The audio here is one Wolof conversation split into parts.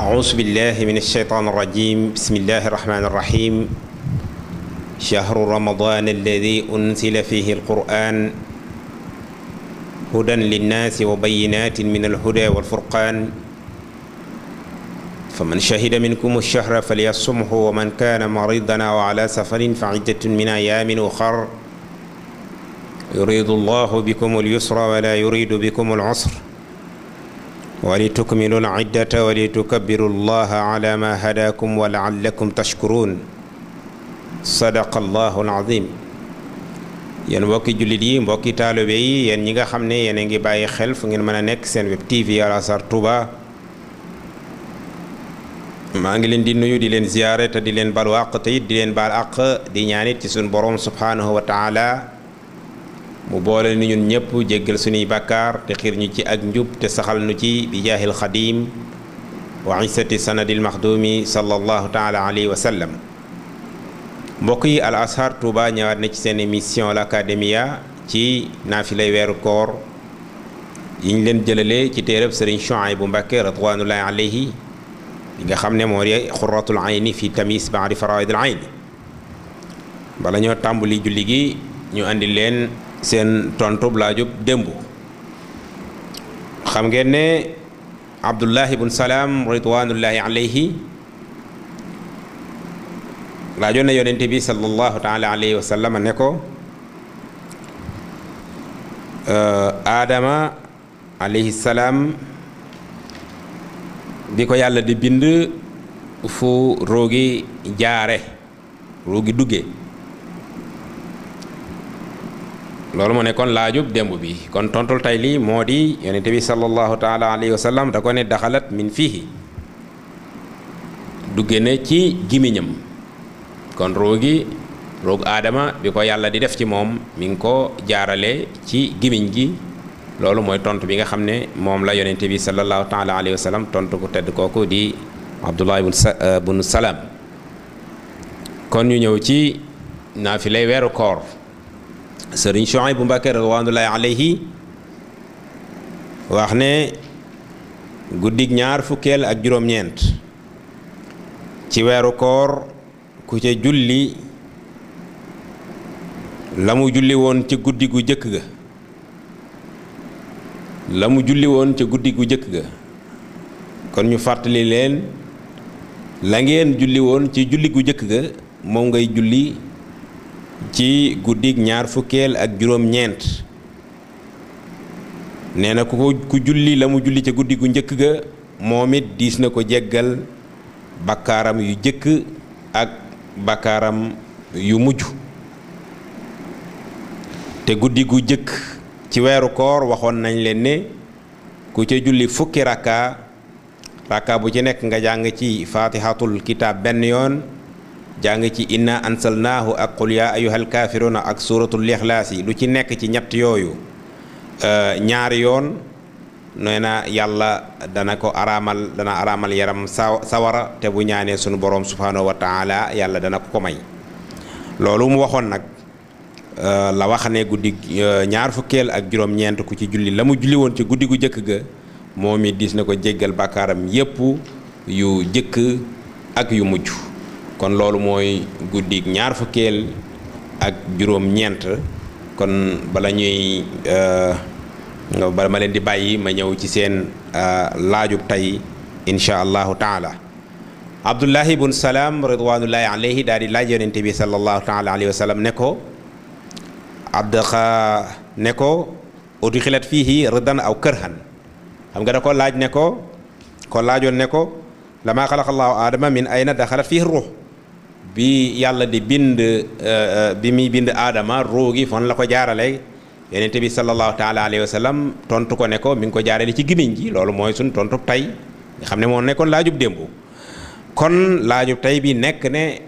أعوذ بالله من الشيطان الرجيم بسم الله الرحمن الرحيم شهر رمضان الذي أنزل فيه القرآن هدى للناس وبينات من الهدى والفرقان فمن شهد منكم الشهر فليصمه ومن كان مريضا أو على سفر فعدة من أيام أخر يريد الله بكم اليسر ولا يريد بكم العسر ولتكملوا العدة ولتكبروا الله على ما هداكم ولعلكم تشكرون صدق الله العظيم yéen mbokki jullit yi mbokki taalibe yi yéen ñi nga xam ne yéen a ngi bàyyi xel fu ngeen mën a nekk seen web TV Al Azhar Touba maa ngi leen di nuyu di leen ziyaare te di leen balu àq te it di leen baal àq di ñaanit ci suñu borom subhanahu wa taala mu boole ni ñun ñëpp jéggal suñuy bàkkaar te xiir ñu ci ak njub te saxal nu ci bi jaahil xadim wa isati sanadil maxdumi sallallahu taala alayhi wa sallam mbokk yi Al Azhar Touba ñëwaat na ci seen émission l'Académia ci naafilay weeru koor yi ñu leen jëlalee ci téereb Sëriñ Chouaïbou Mbacké radwanullahi alayhi li nga xam ne moo di xurratul ayni fi tamis ba'di faraidil ayni bala ñoo tàmbali julli gi ñu andi leen seen tontub laajub démb xam ngeen ne Abdullah ibn Salam ridwanullahi alayhi laajoon na yonente bi sallallahu taala alayhi wa sallam ne ko Adama alayhi salaam bi ko yàlla di bind fu roogi jaare roogi dugge loolu moo nekkoon laajub démb bi kon tontul tey lii moo di yonente bi sallallahu taala alayhi wa sallam da ko ne daxalat min fiihi dugge ne ci gimiñam kon roog aadama bi ko yàlla di def ci moom mi ngi ko jaarale ci gimiñ gi loolu mooy tontu bi nga xam ne moom la yonente bi sallallahu taala alayhi wa sallam tontu ko tedd kooku di Abdullah ibn Salam kon ñu ñëw ci naafilay weeru koor Sëriñ Chouaïbou Mbacké radwanullahi alayhi wax ne guddig ñaar fukkeel ak juróom-ñeent ci weeru koor ku ca julli la mu julli woon ca guddi gu jëkk ga la mu julli woon ca guddi gu jëkk ga kon ñu fàttali leen la ngeen julli woon ci julli gu jëkk ga moom ngay julli ci guddig ñaar fukkeel ak juróom-ñeent nee na ku julli la mu julli ca guddi gu njëkk ga moom it diis na ko jéggal bakkaaram yu jëkk ak bakkaaram yu mujj te guddi gu jëkk ci weeru koor waxoon nañ leen ne ku ca julli fukki rakka bu ci nekk nga jàng ci fatihatul kitab benn yoon jàng ci inna ansalnaahu ak qul yaa ayyuhal kaafiruuna ak suratul ixlaas yi lu ci nekk ci ñett yooyu ñaari yoon nee na yàlla dana araamal yaram sawara te bu ñaanee sunu borom subhanahu wa taala yàlla dana ko may loolu mu waxoon nag la wax ne guddi ñaar fukkeel ak juróom-ñeent ku ci julli la mu julli woon ci guddi gu jëkk ga moom it dis na ko jéggal bàkkaaram yépp yu jëkk ak yu mujj kon loolu mooy guddi ñaar fukkeel ak juróom-ñeent kon bala ma leen di bàyyi ma ñëw ci seen laajub tey insha allahu taala Abdullahi ibn Salam ridwanullahi alayhi daal di laaj yonente bi sallallahu taala alayhi wa sallam ne ko udxilat fiihi ridan aw kërhan xam nga da ko laaj ne ko laajoon ne ko lama xalaqa allahu aadama min ayna daxalat fiihi ruux bi yàlla di bind bi muy bind aadama ruux gi fon la ko jaarale yonente bi sallallahu taala alayhi wa sallam tontu ko ne ko mi ngi ko jaarale ci gimiñ gi loolu mooy suñ tontu tey nga xam ne moo nekkoon laajub démb kon laajub tey bi nekk ne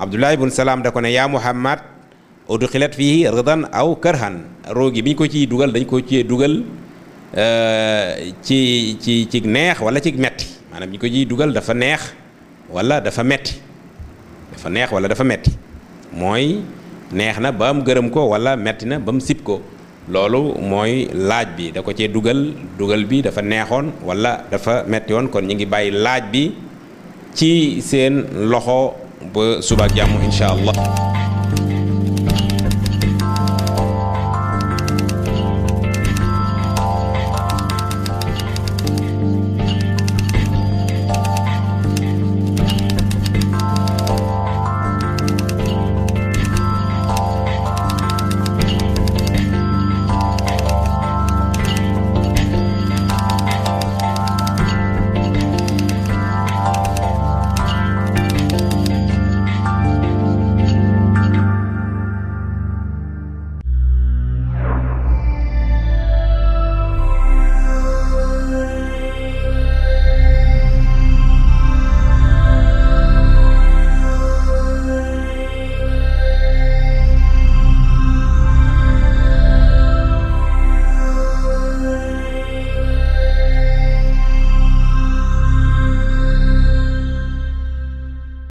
Abdullah ibn Salam da ko ne yaa Muhammad udxilat fiihi ridan aw karhan roogi bi ñu ko ciy dugal dañ ko ciy dugal ci neex wala ci metti maanaam bi ñu ko ciy dugal dafa neex wala dafa metti mooy neex na ba mu gërëm ko wala metti na ba mu sib ko loolu mooy laaj bi da ko cee dugal bi dafa neexoon wala dafa metti woon kon ñi ngi bàyyi laaj bi ci seen loxo ba suba ak jàmm incha allah.